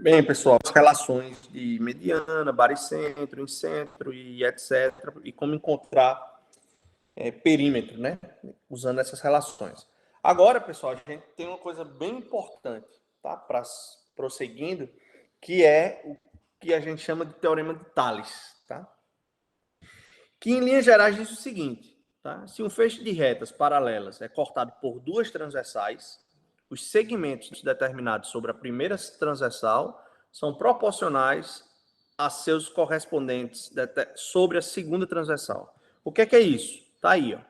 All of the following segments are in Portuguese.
Bem, pessoal, as relações de mediana, baricentro, incentro e etc. E como encontrar perímetro, né? Usando essas relações. Agora, pessoal, a gente tem uma coisa bem importante, tá? Para prosseguindo, que é o que a gente chama de teorema de Tales, tá? Que em linhas gerais diz o seguinte, tá? Se um feixe de retas paralelas é cortado por duas transversais, os segmentos determinados sobre a primeira transversal são proporcionais a seus correspondentes sobre a segunda transversal. O que é isso? Tá aí, ó.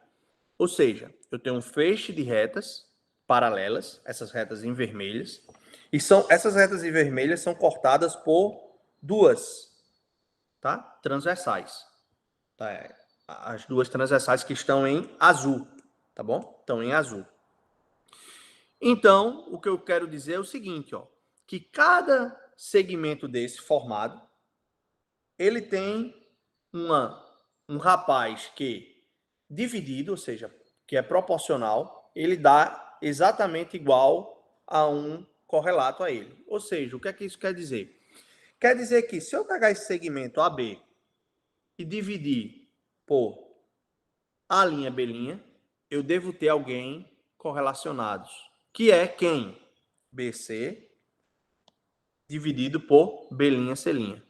Ou seja, eu tenho um feixe de retas paralelas, essas retas em vermelhas, e essas retas em vermelhas são cortadas por duas, tá? Transversais. Tá? As duas transversais que estão em azul, tá bom? Estão em azul. Então, o que eu quero dizer é o seguinte, ó, que cada segmento desse formado, ele tem um rapaz que, dividido, ou seja, que é proporcional, ele dá exatamente igual a um correlato a ele. Ou seja, o que é que isso quer dizer? Quer dizer que se eu pegar esse segmento AB e dividir por A', B', eu devo ter alguém correlacionados, que é quem? BC dividido por B', C'.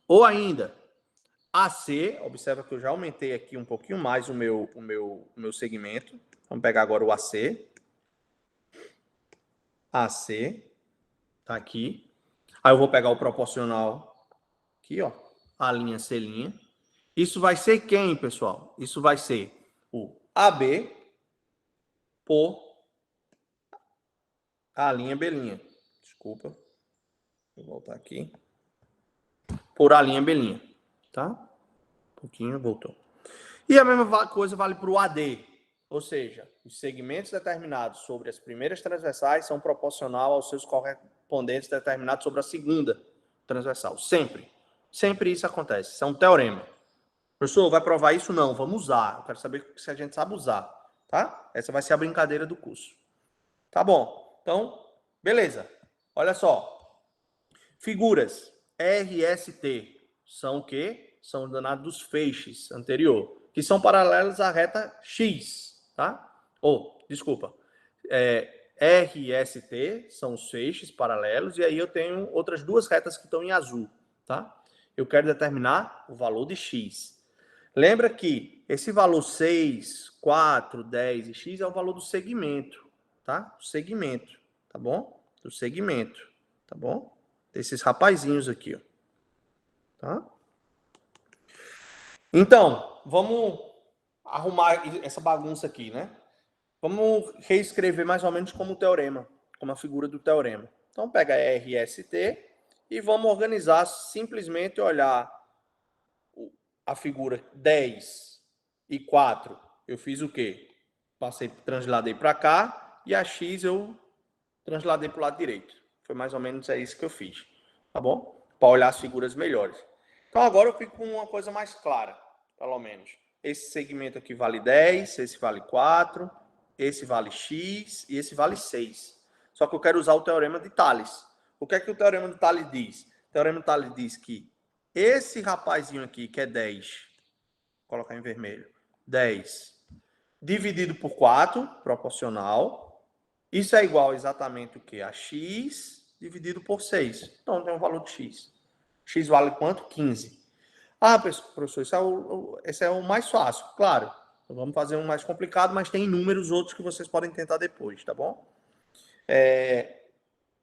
Ou ainda, AC, observa que eu já aumentei aqui um pouquinho mais o meu segmento. Vamos pegar agora o AC. AC, tá aqui. Aí eu vou pegar o proporcional aqui, ó, A', C'. Isso vai ser quem, pessoal? Isso vai ser o AB por A', B'. Desculpa. Vou voltar aqui. Por A', B'. Tá? Um pouquinho, voltou. E a mesma coisa vale para o AD. Ou seja, os segmentos determinados sobre as primeiras transversais são proporcional aos seus correspondentes determinados sobre a segunda transversal. Sempre. Sempre isso acontece. Isso é um teorema. Professor, vai provar isso? Não. Vamos usar. Eu quero saber se a gente sabe usar. Tá? Essa vai ser a brincadeira do curso. Tá bom. Então, beleza. Olha só. Figuras RST são o quê? São danados dos feixes anterior, que são paralelos à reta X, tá? Desculpa. RST são os feixes paralelos, e aí eu tenho outras duas retas que estão em azul, tá? Eu quero determinar o valor de X. Lembra que esse valor 6, 4, 10 e X é o valor do segmento, tá? Do segmento, tá bom? Do segmento, tá bom? Desses rapazinhos aqui, ó. Tá? Então, vamos arrumar essa bagunça aqui, né? Vamos reescrever mais ou menos como o teorema, como a figura do teorema. Então, pega RST e vamos organizar, simplesmente olhar a figura 10 e 4. Eu fiz o quê? Transladei para cá, e a X eu transladei para o lado direito. Foi mais ou menos isso que eu fiz, tá bom? Para olhar as figuras melhores. Então, agora eu fico com uma coisa mais clara, pelo menos. Esse segmento aqui vale 10, esse vale 4, esse vale X e esse vale 6. Só que eu quero usar o teorema de Tales. O que é que o teorema de Tales diz? O teorema de Tales diz que esse rapazinho aqui, que é 10, vou colocar em vermelho, 10, dividido por 4, proporcional, isso é igual exatamente o quê? A X dividido por 6. Então, tem um valor de X. X vale quanto? 15. Ah, professor, esse é o mais fácil. Claro, então vamos fazer um mais complicado, mas tem inúmeros outros que vocês podem tentar depois, tá bom?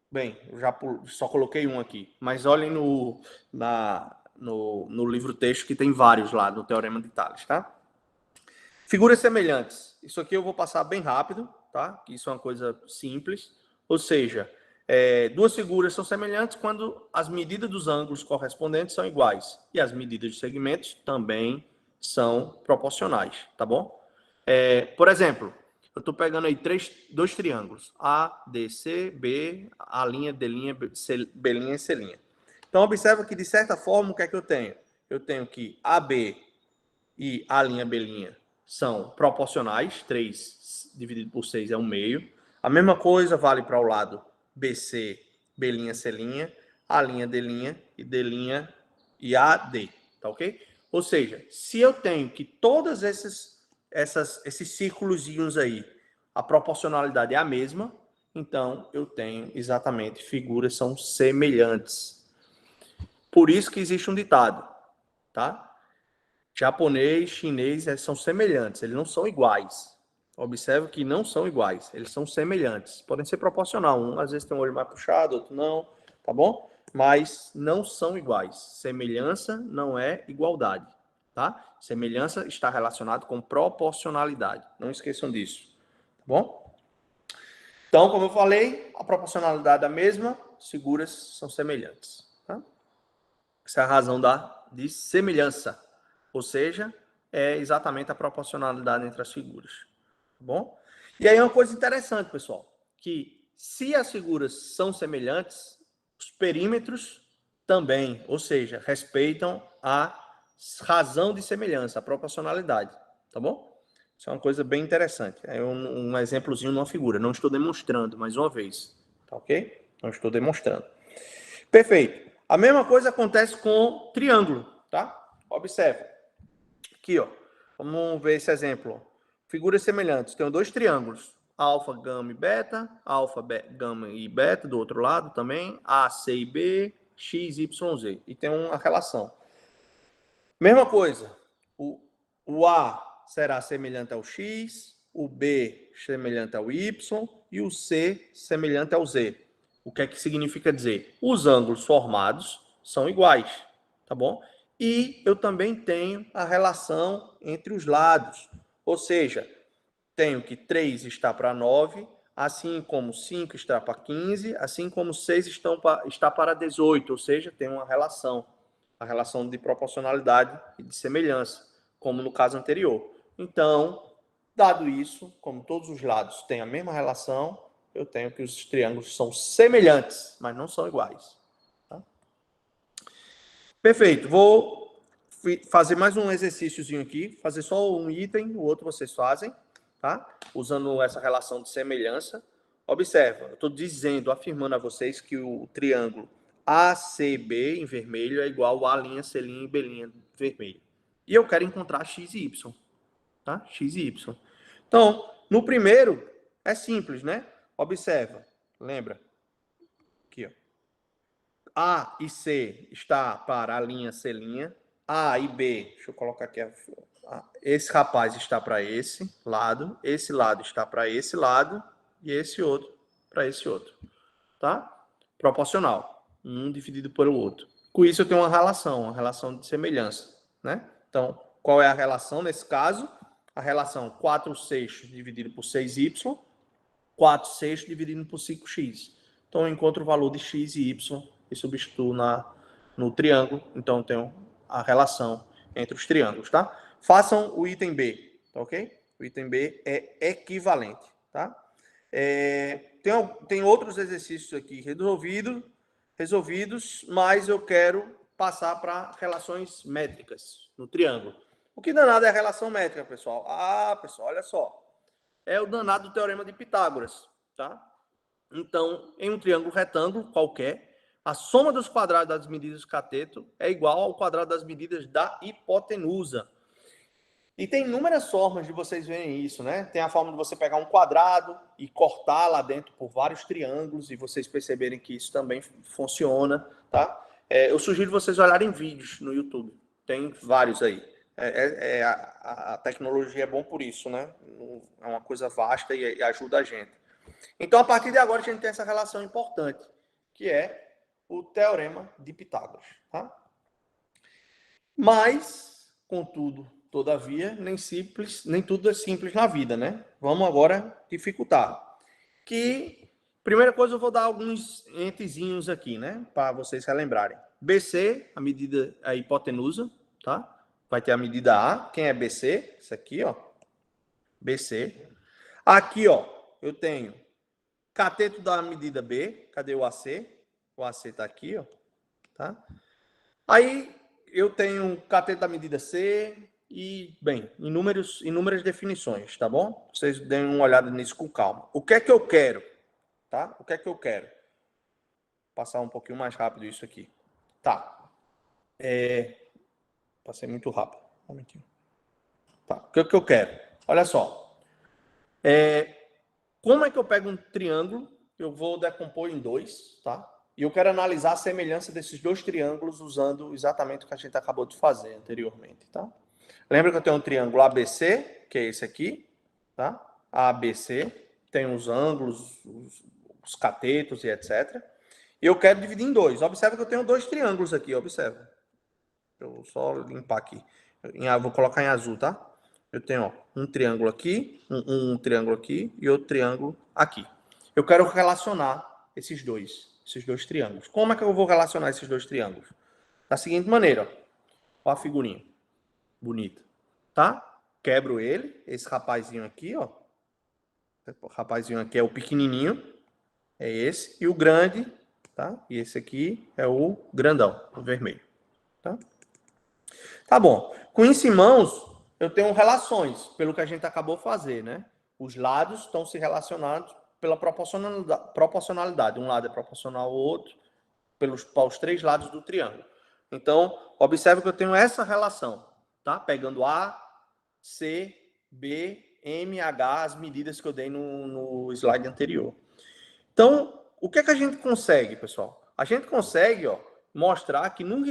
Bem, eu já só coloquei um aqui, mas olhem no livro-texto que tem vários lá no Teorema de Tales, tá? Figuras semelhantes. Isso aqui eu vou passar bem rápido, tá? Isso é uma coisa simples. Ou seja, duas figuras são semelhantes quando as medidas dos ângulos correspondentes são iguais. E as medidas de segmentos também são proporcionais, tá bom? Por exemplo, eu estou pegando aí dois triângulos. A, D, C, B, A', D', B', C'. Então, observa que, de certa forma, o que é que eu tenho? Eu tenho que AB e A', B' são proporcionais. 3 dividido por 6 é 1/2. A mesma coisa vale para o lado BC, B', C'. A', D' e D' e AD, tá ok? Ou seja, se eu tenho que todos esses círculozinhos aí, a proporcionalidade é a mesma, então eu tenho exatamente figuras são semelhantes. Por isso que existe um ditado, tá? Japonês, chinês, eles são semelhantes, eles não são iguais. Observe que não são iguais, eles são semelhantes. Podem ser proporcional, um às vezes tem um olho mais puxado, outro não, tá bom? Mas não são iguais. Semelhança não é igualdade, tá? Semelhança está relacionado com proporcionalidade. Não esqueçam disso, tá bom? Então, como eu falei, a proporcionalidade é a mesma, figuras são semelhantes, tá? Essa é a razão de semelhança. Ou seja, é exatamente a proporcionalidade entre as figuras. Tá bom? E aí uma coisa interessante, pessoal, que se as figuras são semelhantes, os perímetros também, ou seja, respeitam a razão de semelhança, a proporcionalidade. Tá bom? Isso é uma coisa bem interessante. É um exemplozinho numa figura. Não estou demonstrando, mais uma vez. Tá ok? Não estou demonstrando. Perfeito. A mesma coisa acontece com triângulo, tá? Observe. Aqui, ó. Vamos ver esse exemplo. Figuras semelhantes. Tenho dois triângulos. Alfa, gama e beta. Alfa, gama e beta do outro lado também. A, C e B. X, Y, Z. E tem uma relação. Mesma coisa. O A será semelhante ao X. O B semelhante ao Y. E o C semelhante ao Z. O que é que significa dizer? Os ângulos formados são iguais, tá bom? E eu também tenho a relação entre os lados. Ou seja, tenho que 3 está para 9, assim como 5 está para 15, assim como 6 está para 18. Ou seja, tem uma relação. A relação de proporcionalidade e de semelhança, como no caso anterior. Então, dado isso, como todos os lados têm a mesma relação, eu tenho que os triângulos são semelhantes, mas não são iguais. Tá? Perfeito. Vou fazer mais um exercíciozinho aqui, fazer só um item, o outro vocês fazem, tá? Usando essa relação de semelhança. Observa, eu estou dizendo, afirmando a vocês que o triângulo ACB em vermelho é igual a C' e B' vermelho. E eu quero encontrar X e Y, tá? X e Y. Então, no primeiro, é simples, né? Observa, lembra? Aqui, ó. A e C está para a linha C'. A e B, deixa eu colocar aqui. Esse rapaz está para esse lado está para esse lado e esse outro para esse outro. Tá? Proporcional. Um dividido pelo outro. Com isso eu tenho uma relação de semelhança. Né? Então, qual é a relação nesse caso? A relação 4/6 dividido por 6y, 4/6 dividido por 5x. Então, eu encontro o valor de x e y e substituo no triângulo. Então, eu tenho a relação entre os triângulos, tá? Façam o item B, tá ok? O item B é equivalente, tá? Tem outros exercícios aqui resolvidos, mas eu quero passar para relações métricas no triângulo. O que danado é a relação métrica, pessoal? Ah, pessoal, olha só. É o danado do teorema de Pitágoras, tá? Então, em um triângulo retângulo qualquer, a soma dos quadrados das medidas do cateto é igual ao quadrado das medidas da hipotenusa. E tem inúmeras formas de vocês verem isso, né? Tem a forma de você pegar um quadrado e cortar lá dentro por vários triângulos e vocês perceberem que isso também funciona, tá? Eu sugiro vocês olharem vídeos no YouTube. Tem vários aí. A tecnologia é bom por isso, né? É uma coisa vasta e ajuda a gente. Então, a partir de agora, a gente tem essa relação importante, que é o teorema de Pitágoras, tá? Mas, contudo, todavia, nem tudo é simples na vida, né? Vamos agora dificultar. Primeira coisa, eu vou dar alguns entrezinhos aqui, né? Para vocês relembrarem. BC, a hipotenusa, tá? Vai ter a medida A. Quem é BC? Isso aqui, ó. BC. Aqui, ó, eu tenho cateto da medida B. Cadê o AC? O AC está aqui, ó. Tá? Aí eu tenho cateto da medida C e, bem, inúmeras definições, tá bom? Vocês deem uma olhada nisso com calma. O que é que eu quero? Tá? O que é que eu quero? passar um pouquinho mais rápido isso aqui. Tá. Passei muito rápido. Um momentinho. Tá. O que eu quero? Olha só. Como é que eu pego um triângulo? Eu vou decompor em dois, tá? E eu quero analisar a semelhança desses dois triângulos usando exatamente o que a gente acabou de fazer anteriormente, tá? Lembra que eu tenho um triângulo ABC, que é esse aqui, tá? ABC, tem os ângulos, os catetos e etc. E eu quero dividir em dois. Observa que eu tenho dois triângulos aqui, observa. Eu vou só limpar aqui. Vou colocar em azul, tá? Eu tenho ó, um triângulo aqui, um triângulo aqui e outro triângulo aqui. Eu quero relacionar esses dois triângulos. Como é que eu vou relacionar esses dois triângulos? Da seguinte maneira, ó a figurinha bonita, tá? Quebro ele, esse rapazinho aqui, ó. O rapazinho aqui é o pequenininho, é esse, e o grande, tá? E esse aqui é o grandão, o vermelho, tá? Tá bom. Com isso em mãos, eu tenho relações, pelo que a gente acabou de fazer, né? Os lados estão se relacionados pela proporcionalidade. Um lado é proporcional ao outro, para os três lados do triângulo. Então, observe que eu tenho essa relação, tá? Pegando A, C, B, M, H, as medidas que eu dei no slide anterior. Então, o que é que a gente consegue, pessoal? A gente consegue, ó, mostrar que num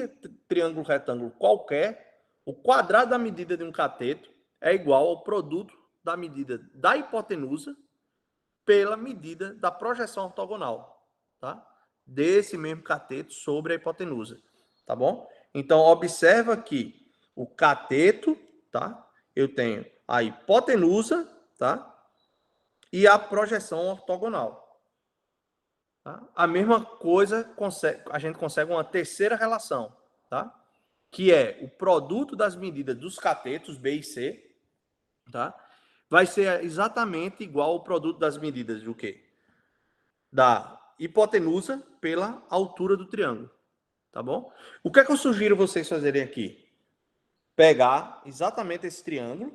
triângulo retângulo qualquer, o quadrado da medida de um cateto é igual ao produto da medida da hipotenusa pela medida da projeção ortogonal, tá? Desse mesmo cateto sobre a hipotenusa, tá bom? Então, observa que o cateto, tá? Eu tenho a hipotenusa, tá? E a projeção ortogonal. Tá? A mesma coisa, a gente consegue uma terceira relação, tá? Que é o produto das medidas dos catetos B e C, tá? Vai ser exatamente igual ao produto das medidas do quê? Da hipotenusa pela altura do triângulo, tá bom? O que é que eu sugiro vocês fazerem aqui? Pegar exatamente esse triângulo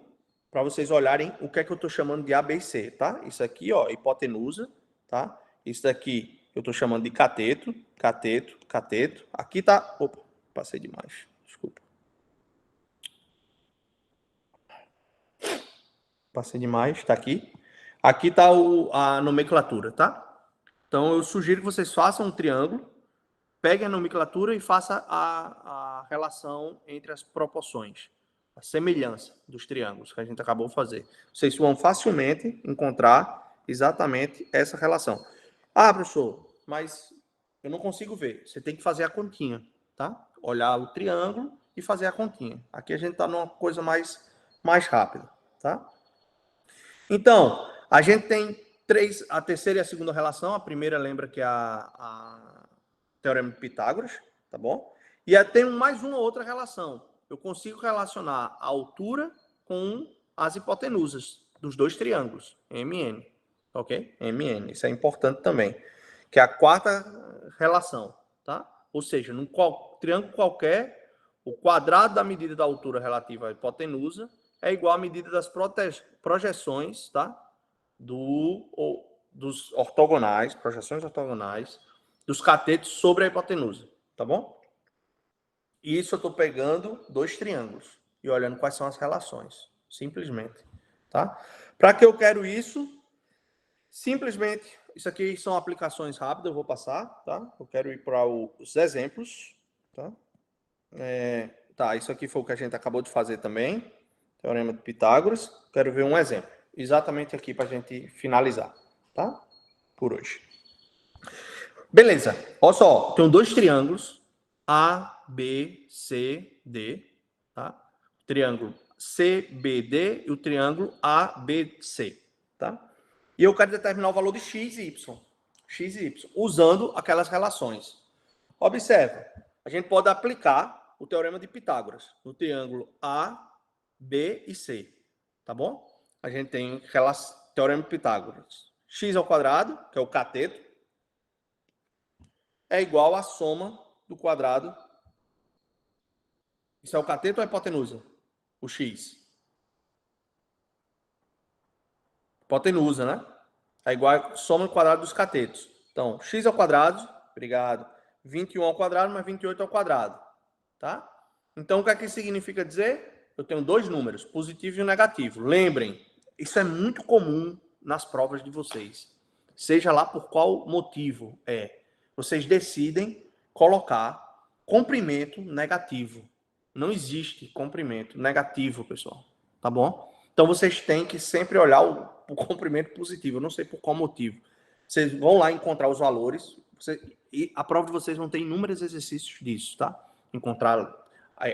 para vocês olharem o que é que eu estou chamando de ABC, tá? Isso aqui, ó, hipotenusa, tá? Isso daqui eu estou chamando de cateto, cateto, cateto. Aqui tá... Opa, passei demais. Desculpa. Passei demais, tá aqui. Aqui tá a nomenclatura, tá? Então, eu sugiro que vocês façam um triângulo, peguem a nomenclatura e façam a relação entre as proporções, a semelhança dos triângulos que a gente acabou de fazer. Vocês vão facilmente encontrar exatamente essa relação. Ah, professor, mas eu não consigo ver. Você tem que fazer a continha, tá? Olhar o triângulo e fazer a continha. Aqui a gente está numa coisa mais rápida, tá? Então, a gente tem a terceira e a segunda relação. A primeira lembra que é a Teorema de Pitágoras, tá bom? E tem mais uma outra relação. Eu consigo relacionar a altura com as hipotenusas dos dois triângulos, MN, ok? MN, isso é importante também, que é a quarta relação, tá? Ou seja, num triângulo qualquer, o quadrado da medida da altura relativa à hipotenusa é igual à medida das projeções, tá? Dos ortogonais, projeções ortogonais, dos catetos sobre a hipotenusa, tá bom? E isso eu estou pegando dois triângulos e olhando quais são as relações, simplesmente, tá? Para que eu quero isso? Simplesmente, isso aqui são aplicações rápidas, eu vou passar, tá? Eu quero ir para os exemplos, tá? Tá, isso aqui foi o que a gente acabou de fazer também, Teorema de Pitágoras. Quero ver um exemplo, exatamente aqui para a gente finalizar, tá? Por hoje. Beleza, olha só, tenho dois triângulos, A, B, C, D, tá? O triângulo CBD e o triângulo ABC, tá? E eu quero determinar o valor de x e y, usando aquelas relações. Observe, a gente pode aplicar o teorema de Pitágoras no triângulo A, B e C, tá bom? A gente tem teorema de Pitágoras. X ao quadrado, que é o cateto, é igual à soma do quadrado. Isso é o cateto ou a hipotenusa? O x. Hipotenusa, né? É igual à soma do quadrado dos catetos. Então, x ao quadrado Obrigado. 21 ao quadrado mais 28 ao quadrado. Tá? Então, o que é que significa dizer? Eu tenho dois números, positivo e negativo. Lembrem, isso é muito comum nas provas de vocês. Seja lá por qual motivo vocês decidem colocar comprimento negativo. Não existe comprimento negativo, pessoal. Tá bom? Então, vocês têm que sempre olhar o comprimento positivo. Eu não sei por qual motivo. Vocês vão lá encontrar os valores. E a prova de vocês vão ter inúmeros exercícios disso, tá? Encontrar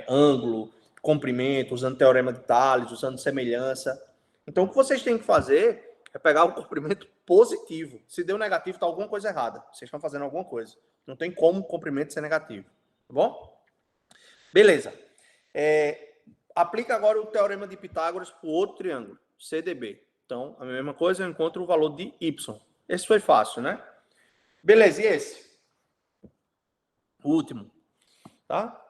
ângulo, comprimento, usando teorema de Tales, usando semelhança. Então, o que vocês têm que fazer é pegar o comprimento positivo. Se deu negativo, está alguma coisa errada. Vocês estão fazendo alguma coisa. Não tem como o comprimento ser negativo. Tá bom? Beleza. Aplica agora o teorema de Pitágoras para o outro triângulo, CDB. Então, a mesma coisa, eu encontro o valor de Y. Esse foi fácil, né? Beleza, e esse? O último. Tá?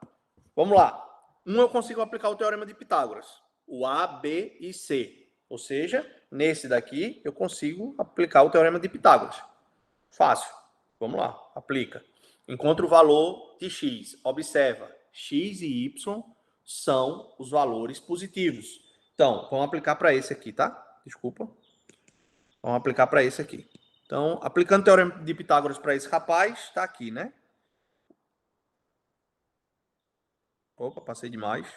Vamos lá. Eu consigo aplicar o teorema de Pitágoras. O A, B e C. Ou seja, nesse daqui, eu consigo aplicar o teorema de Pitágoras. Fácil. Vamos lá. Aplica. Encontra o valor de X. Observa. X e Y são os valores positivos. Então, vamos aplicar para esse aqui, tá? Desculpa. Vamos aplicar para esse aqui. Então, aplicando o teorema de Pitágoras para esse rapaz, está aqui, né? Opa, passei demais.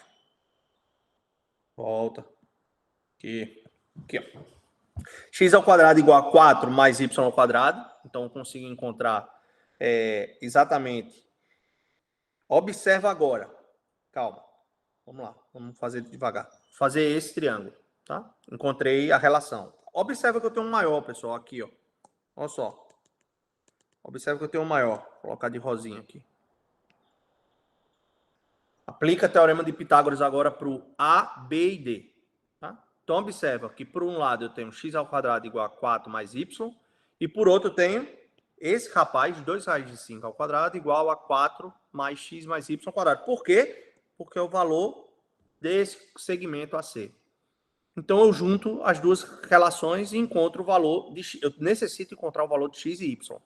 Volta. Aqui. Aqui, ó. X ao quadrado igual a 4 mais Y ao quadrado. Então, eu consigo encontrar exatamente. Observa agora. Calma. Vamos lá. Vamos fazer devagar. Fazer esse triângulo. Tá? Encontrei a relação. Observa que eu tenho um maior, pessoal. Aqui, ó. Olha só. Observa que eu tenho um maior. Vou colocar de rosinha aqui. Aplica o teorema de Pitágoras agora para o A, B e D. Tá? Então, observa que por um lado eu tenho x ao quadrado igual a 4 mais y, e por outro eu tenho esse rapaz, 2 raiz de 5 ao quadrado igual a 4 mais x mais y ao quadrado. Por quê? Porque é o valor desse segmento AC. Então, eu junto as duas relações e encontro o valor de x. Eu necessito encontrar o valor de x e y.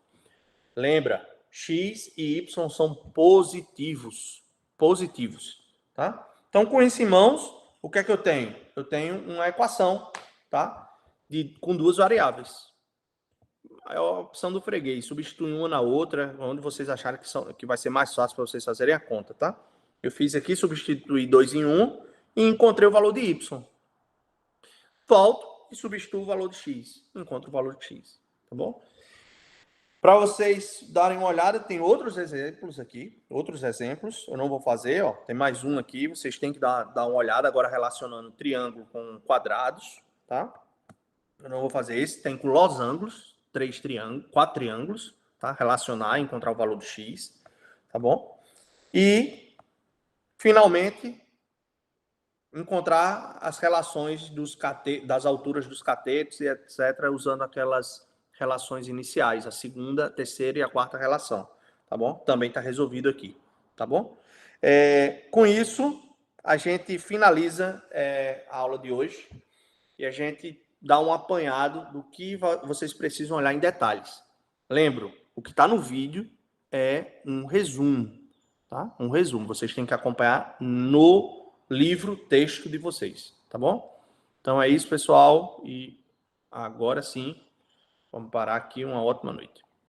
Lembra, x e y são positivos. Tá? Então, com isso em mãos, o que é que eu tenho? Eu tenho uma equação, tá? Com duas variáveis. É a opção do freguês, substitui uma na outra, onde vocês acharem que vai ser mais fácil para vocês fazerem a conta, tá? Eu fiz aqui, substituí 2 em 1 e encontrei o valor de y. Volto e substituo o valor de x. Encontro o valor de x, tá bom? Para vocês darem uma olhada, tem outros exemplos aqui, eu não vou fazer, ó, tem mais um aqui, vocês têm que dar uma olhada agora relacionando triângulo com quadrados, tá? Eu não vou fazer esse, tem com losangos, 4 triângulos, tá? Relacionar, encontrar o valor do x, tá bom? E, finalmente, encontrar as relações das alturas dos catetos e etc., usando aquelas relações iniciais, a segunda, a terceira e a quarta relação, tá bom? Também está resolvido aqui, tá bom? Com isso, a gente finaliza a aula de hoje e a gente dá um apanhado do que vocês precisam olhar em detalhes. Lembro, o que está no vídeo é um resumo, tá? Um resumo, vocês têm que acompanhar no livro texto de vocês, tá bom? Então é isso, pessoal, e agora sim, vamos parar aqui. Uma ótima noite.